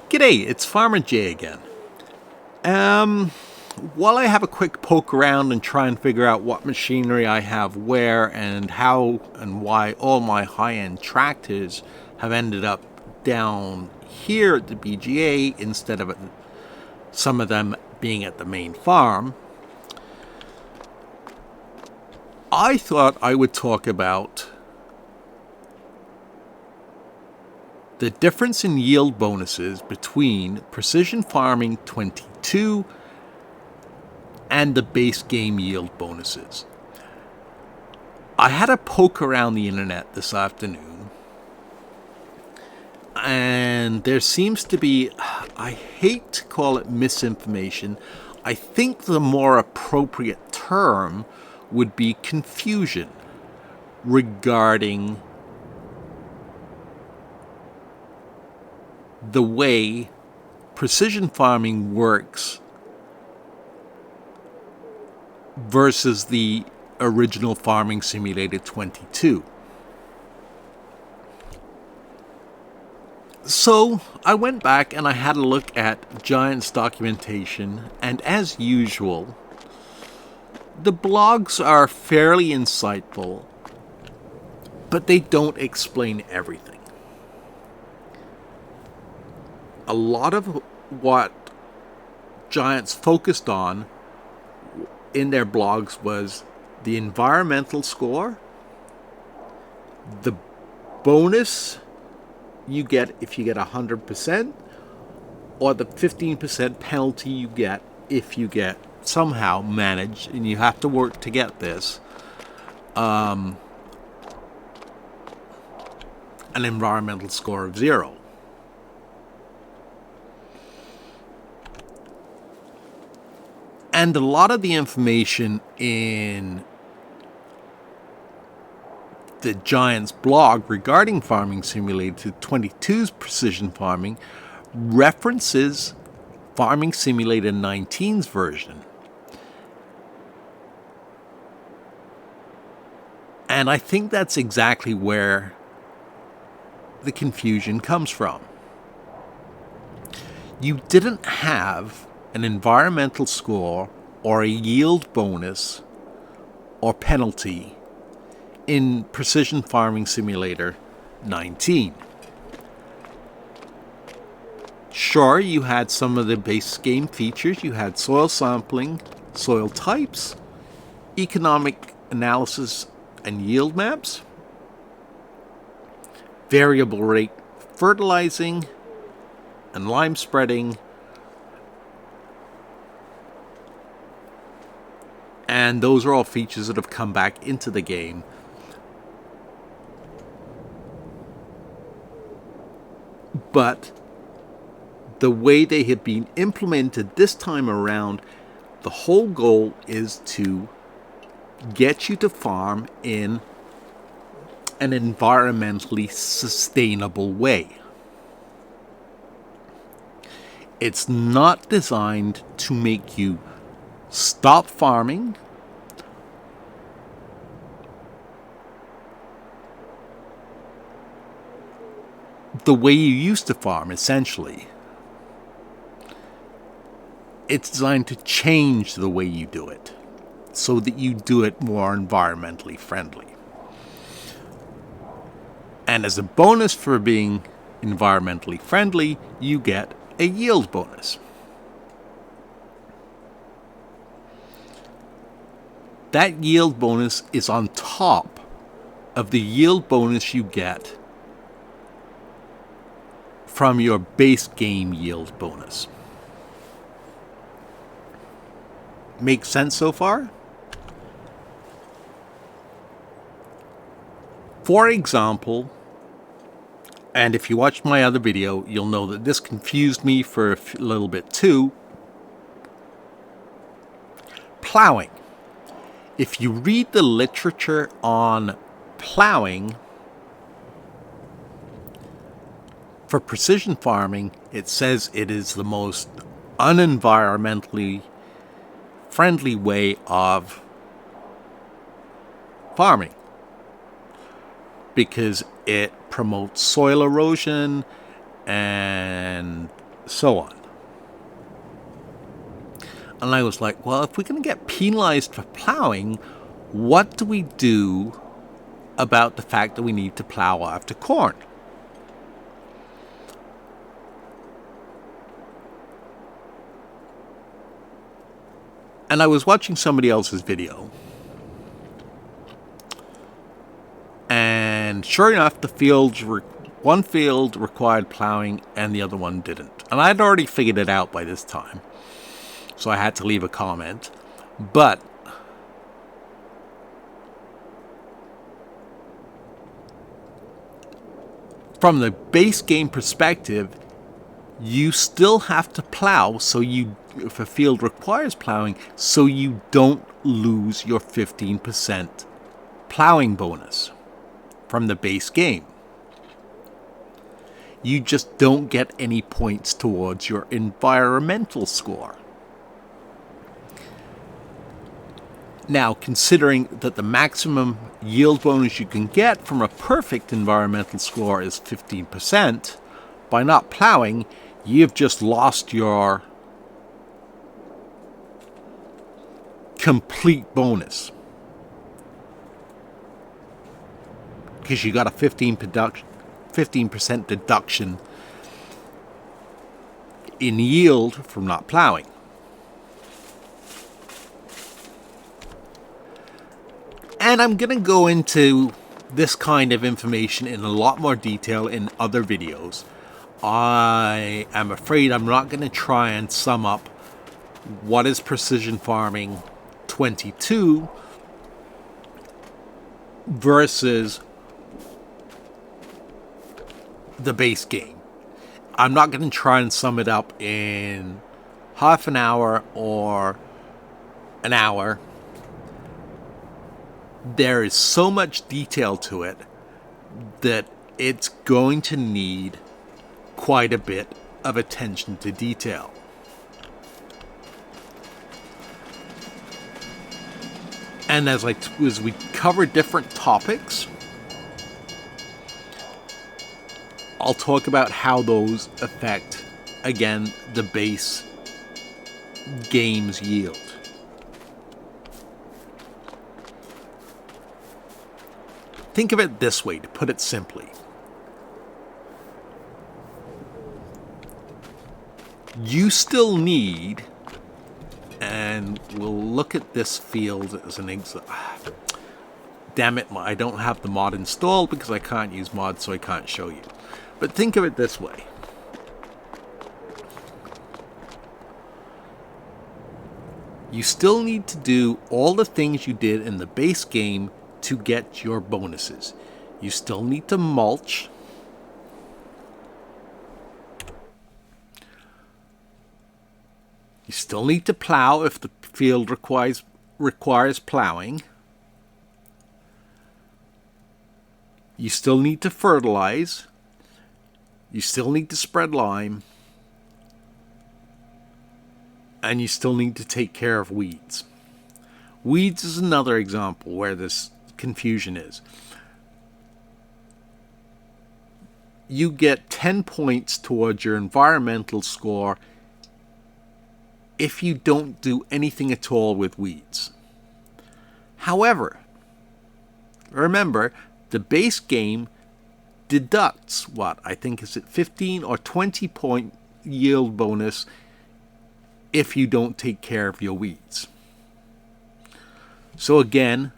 G'day, it's Farmer Jay again. While I have a quick poke around and try and figure out what machinery I have where and how and why all my high-end tractors have ended up down here at the BGA instead of some of them being at the main farm, I thought I would talk about the difference in yield bonuses between Precision Farming 22 and the base game yield bonuses. I had a poke around the internet this afternoon, and there seems to be, I hate to call it misinformation, I think the more appropriate term would be confusion regarding the way precision farming works versus the original Farming Simulator 22. So I went back and I had a look at Giant's documentation, and as usual, the blogs are fairly insightful, but they don't explain everything. A lot of what Giants focused on in their blogs was the environmental score, the bonus you get if you get 100%, or the 15% penalty you get if you get somehow managed, and you have to work to get this, an environmental score of 0. And a lot of the information in the Giants blog regarding Farming Simulator 22's precision farming references Farming Simulator 19's version. And I think that's exactly where the confusion comes from. You didn't have an environmental score or a yield bonus or penalty in Precision Farming Simulator 19. Sure, you had some of the base game features. You had soil sampling, soil types, economic analysis and yield maps, variable rate fertilizing and lime spreading, and those are all features that have come back into the game. But the way they have been implemented this time around, the whole goal is to get you to farm in an environmentally sustainable way. It's not designed to make you stop farming the way you used to farm, essentially. It's designed to change the way you do it so that you do it more environmentally friendly. And as a bonus for being environmentally friendly, you get a yield bonus. That yield bonus is on top of the yield bonus you get from your base game yield bonus. Make sense so far? For example, and if you watched my other video, you'll know that this confused me for a little bit too. Plowing. If you read the literature on plowing for precision farming, it says it is the most unenvironmentally friendly way of farming because it promotes soil erosion and so on. And I was like, well, if we're going to get penalized for plowing, what do we do about the fact that we need to plow after corn? And I was watching somebody else's video. And sure enough, one field required plowing and the other one didn't. And I'd already figured it out by this time, so I had to leave a comment. But from the base game perspective, you still have to plow, so if a field requires plowing, so you don't lose your 15% plowing bonus from the base game. You just don't get any points towards your environmental score. Now, considering that the maximum yield bonus you can get from a perfect environmental score is 15%, by not plowing, you've just lost your complete bonus. Because you got a 15% deduction in yield from not plowing. And I'm going to go into this kind of information in a lot more detail in other videos. I am afraid I'm not going to try and sum up what is Precision Farming 22 versus the base game. I'm not going to try and sum it up in half an hour or an hour. There is so much detail to it that it's going to need quite a bit of attention to detail. And as we cover different topics, I'll talk about how those affect, again, the base game's yield. Think of it this way, to put it simply. You still need, and we'll look at this field as an example. Damn it, I don't have the mod installed because I can't use mods, so I can't show you. But think of it this way. You still need to do all the things you did in the base game to get your bonuses. You still need to mulch. You still need to plow if the field requires plowing. You still need to fertilize. You still need to spread lime. And you still need to take care of weeds. Weeds is another example where this confusion is. You get 10 points towards your environmental score if you don't do anything at all with weeds. However, remember, the base game deducts, I think is it 15 or 20 point yield bonus if you don't take care of your weeds. So again,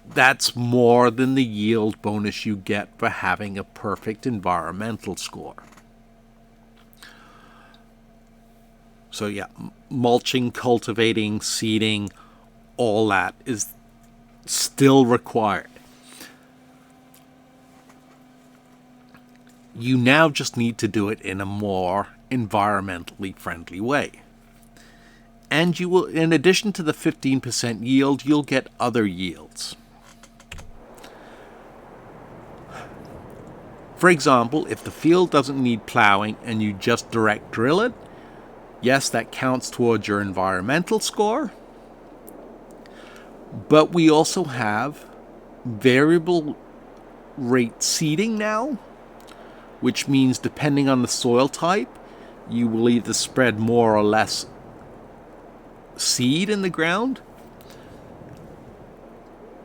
that's more than the yield bonus you get for having a perfect environmental score. So yeah, mulching, cultivating, seeding, all that is still required. You now just need to do it in a more environmentally friendly way. And you will, in addition to the 15% yield, you'll get other yields. For example, if the field doesn't need plowing and you just direct drill it, yes, that counts towards your environmental score. But we also have variable rate seeding now, which means depending on the soil type, you will either spread more or less seed in the ground,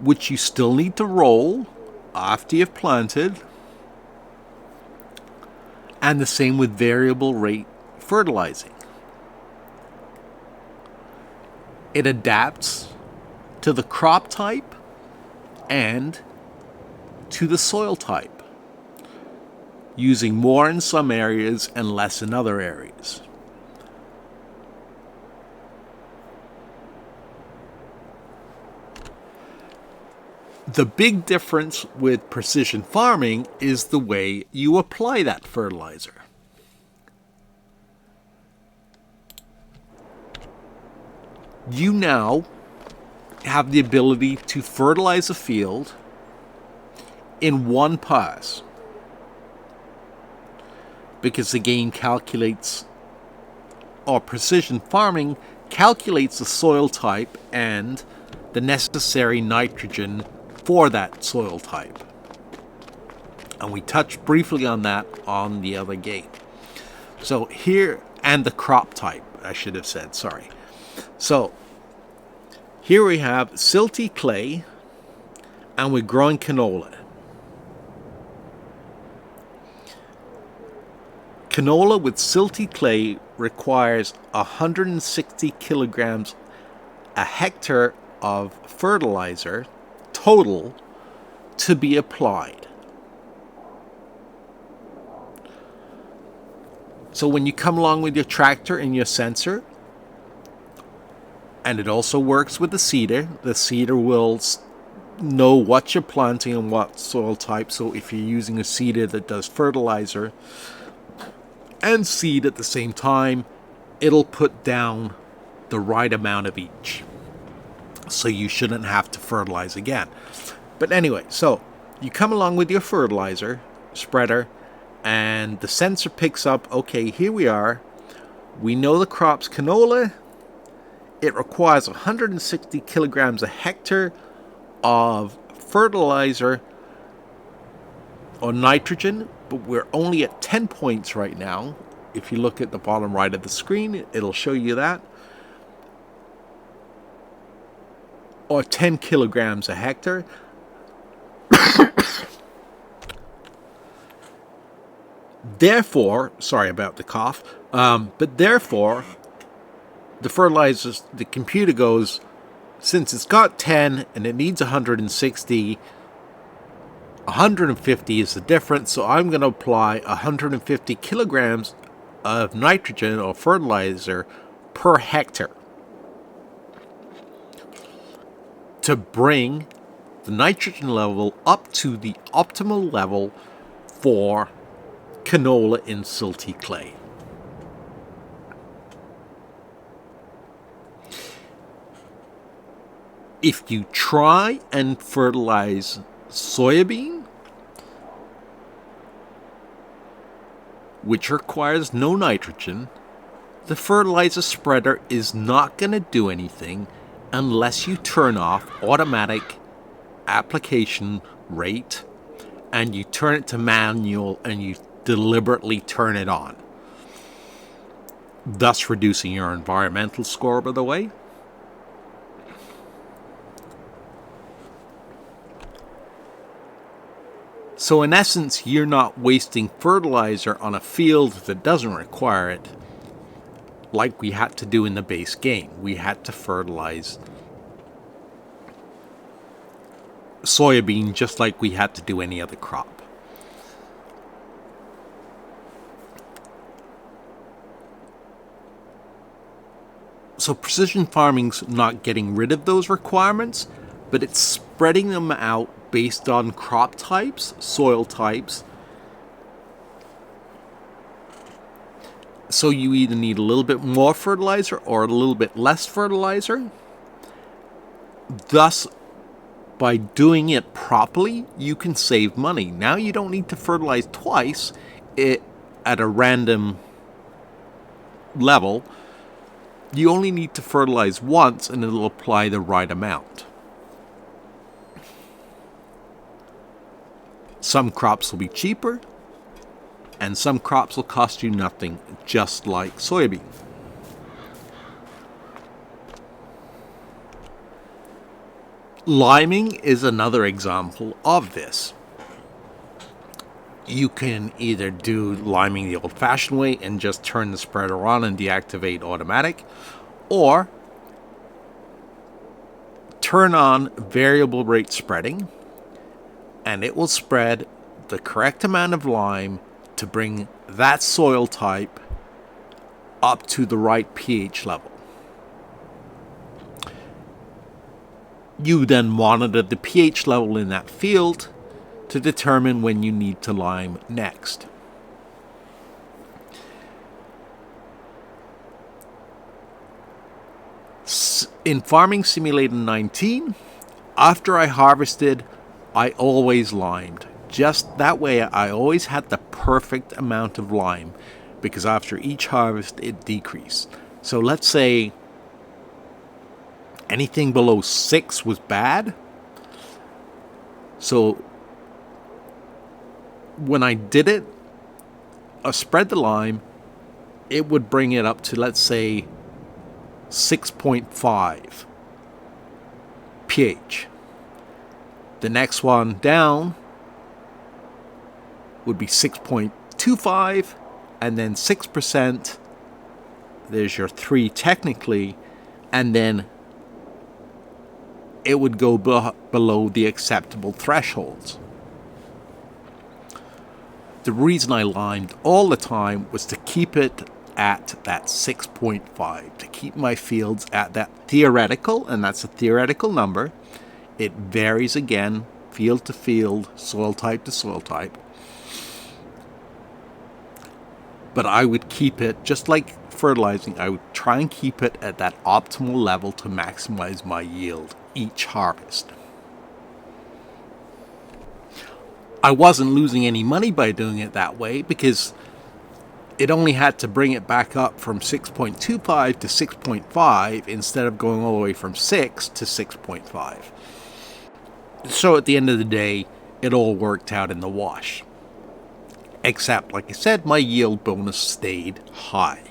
which you still need to roll after you've planted, and the same with variable rate fertilizing. It adapts to the crop type and to the soil type, using more in some areas and less in other areas. The big difference with precision farming is the way you apply that fertilizer. You now have the ability to fertilize a field in one pass, because the game calculates, or precision farming calculates the soil type and the necessary nitrogen for that soil type. And we touched briefly on that on the other game. So here, and the crop type, I should have said, sorry. So here we have silty clay, and we're growing canola. Canola with silty clay requires 160 kilograms a hectare of fertilizer total to be applied. So when you come along with your tractor and your sensor, and it also works with the seeder will know what you're planting and what soil type. So if you're using a seeder that does fertilizer and seed at the same time, it'll put down the right amount of each. So you shouldn't have to fertilize again. But anyway, so you come along with your fertilizer spreader, and the sensor picks up, okay, here we are. We know the crop's canola. It requires 160 kilograms a hectare of fertilizer or nitrogen, but we're only at 10 points right now. If you look at the bottom right of the screen, it'll show you that. Or 10 kilograms a hectare. Therefore, sorry about the cough, but therefore, the fertilizers, the computer goes, since it's got 10 and it needs 160, 150 is the difference, so I'm going to apply 150 kilograms of nitrogen or fertilizer per hectare to bring the nitrogen level up to the optimal level for canola in silty clay. If you try and fertilize soybean, which requires no nitrogen, the fertilizer spreader is not going to do anything unless you turn off automatic application rate and you turn it to manual and you deliberately turn it on, thus reducing your environmental score, by the way. So in essence, you're not wasting fertilizer on a field that doesn't require it, like we had to do in the base game. We had to fertilize soybean just like we had to do any other crop. So precision farming's not getting rid of those requirements, but it's spreading them out based on crop types, soil types. So you either need a little bit more fertilizer or a little bit less fertilizer. Thus, by doing it properly, you can save money. Now you don't need to fertilize twice at a random level. You only need to fertilize once and it'll apply the right amount. Some crops will be cheaper, and some crops will cost you nothing, just like soybean. Liming is another example of this. You can either do liming the old-fashioned way and just turn the spreader on and deactivate automatic, or turn on variable rate spreading, and it will spread the correct amount of lime to bring that soil type up to the right pH level. You then monitor the pH level in that field to determine when you need to lime next. In Farming Simulator 19, after I harvested, I always limed. Just that way, I always had the perfect amount of lime, because after each harvest, it decreased. So let's say anything below 6 was bad. So when I did it, spread the lime, it would bring it up to, let's say, 6.5 pH. The next one down would be 6.25, and then 6%, there's your 3 technically, and then it would go below the acceptable thresholds. The reason I limed all the time was to keep it at that 6.5, to keep my fields at that theoretical, and that's a theoretical number. It varies again, field to field, soil type to soil type. But I would keep it, just like fertilizing, I would try and keep it at that optimal level to maximize my yield each harvest. I wasn't losing any money by doing it that way, because it only had to bring it back up from 6.25 to 6.5 instead of going all the way from 6 to 6.5. So at the end of the day, it all worked out in the wash. Except, like I said, my yield bonus stayed high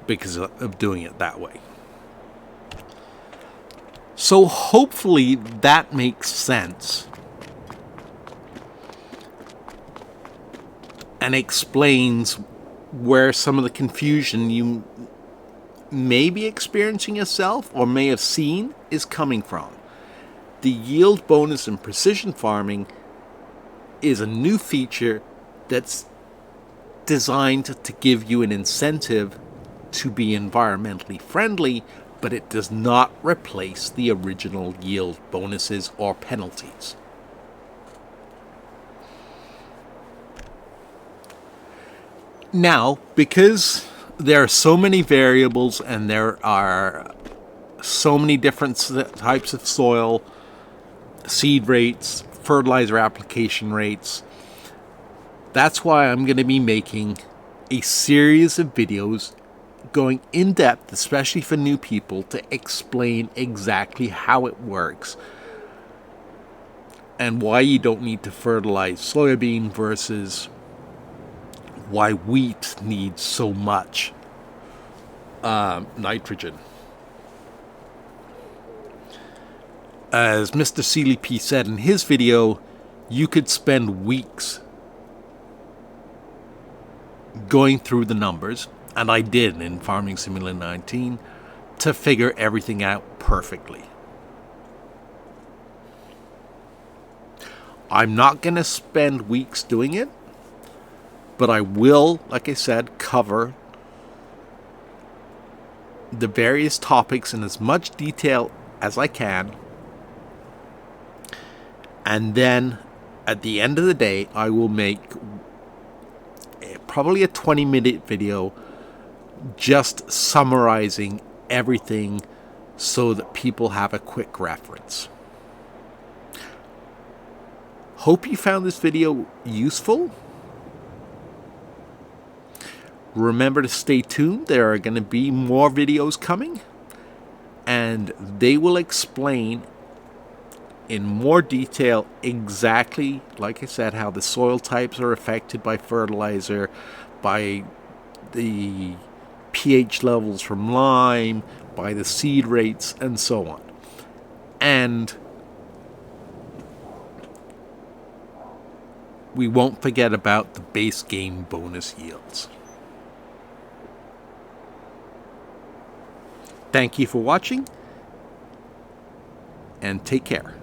because of doing it that way. So hopefully that makes sense and explains where some of the confusion you may be experiencing yourself or may have seen is coming from. The yield bonus in precision farming is a new feature that's designed to give you an incentive to be environmentally friendly, but it does not replace the original yield bonuses or penalties. Now, because there are so many variables and there are so many different types of soil, seed rates, fertilizer application rates, that's why I'm going to be making a series of videos going in depth, especially for new people, to explain exactly how it works and why you don't need to fertilize soybean versus why wheat needs so much nitrogen. As Mr. Seeley P said in his video, you could spend weeks going through the numbers, and I did in Farming Simulator 19, to figure everything out perfectly. I'm not going to spend weeks doing it, but I will, like I said, cover the various topics in as much detail as I can. And then, at the end of the day, I will make probably a 20-minute video just summarizing everything so that people have a quick reference. Hope you found this video useful. Remember to stay tuned. There are going to be more videos coming, and they will explain in more detail exactly, like I said, how the soil types are affected by fertilizer, by the pH levels from lime, by the seed rates, and so on. And we won't forget about the base game bonus yields. Thank you for watching, and take care.